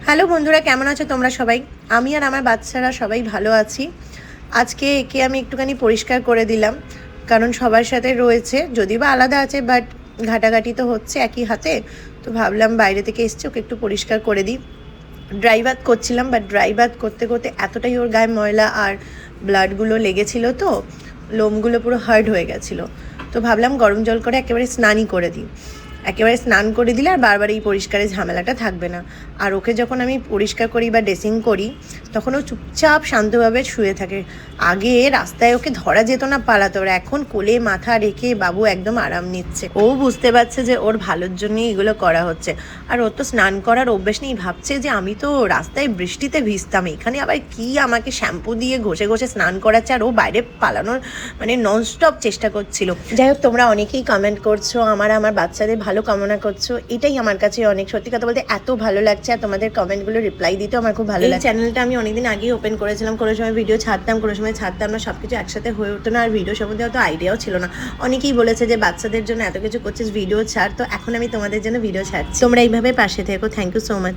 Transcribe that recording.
Hello বন্ধুরা, কেমন আছো তোমরা সবাই? আমি আর আমার বাচ্চারা সবাই ভালো আছি। আজকে একে আমি একটুখানি পরিষ্কার করে দিলাম, কারণ সবার সাথে রয়েছে, যদিও বা আলাদা আছে, বাট ঘাটাঘাটি তো হচ্ছে একই হাতে। তো ভাবলাম বাইরে থেকে এসছে, ওকে একটু পরিষ্কার করে দিই। ড্রাই বাথ করছিলাম, বাট ড্রাই বাথ করতে করতে এতটাই ওর গায়ে ময়লা আর ব্লাডগুলো লেগেছিলো, তো লোমগুলো পুরো হার্ড হয়ে গেছিলো। তো ভাবলাম গরম জল করে একেবারে স্নানই করে দিই। একেবারে স্নান করে দিলে আর বারবার এই পরিষ্কারের ঝামেলাটা থাকবে না। আর ওকে যখন আমি পরিষ্কার করি বা ড্রেসিং করি, তখন ও চুপচাপ শান্তভাবে শুয়ে থাকে। আগে রাস্তায় ওকে ধরা যেত না, পালাতো। ওর এখন কোলে মাথা রেখে বাবু একদম আরাম নিচ্ছে। ও বুঝতে পারছে যে ওর ভালোর জন্যই এগুলো করা হচ্ছে। আর ওর তো স্নান করার অভ্যেস নেই, ভাবছে যে আমি তো রাস্তায় বৃষ্টিতে ভিজতাম, এখানে আবার কি আমাকে শ্যাম্পু দিয়ে ঘষে ঘষে স্নান করাচ্ছে। আর ও বাইরে পালানোর মানে ননস্টপ চেষ্টা করছিল। যাই হোক, তোমরা অনেকেই কমেন্ট করছো, আমার বাচ্চাদের ভালো কামনা করছো, এটাই আমার কাছে অনেক, সত্যি কথা বলতে এত ভালো লাগছে। আর তোমাদের কমেন্টগুলো রিপ্লাই দিতেও আমার খুব ভালো লাগে। চ্যানেলটা আমি অনেকদিন আগেই ওপেন করেছিলাম, কোনো সময় ভিডিও ছাড়তাম, কোনো সময় ছাড়তাম না, সব কিছু একসাথে হয়ে উঠতো না। আর ভিডিও সম্বন্ধে অত আইডিয়াও ছিল না। অনেকেই বলেছে যে বাচ্চাদের জন্য এত কিছু করছিস, ভিডিও ছাড়। তো এখন আমি তোমাদের জন্য ভিডিও ছাড়ছি, তোমরা এইভাবে পাশে থেকো। Thank you so much.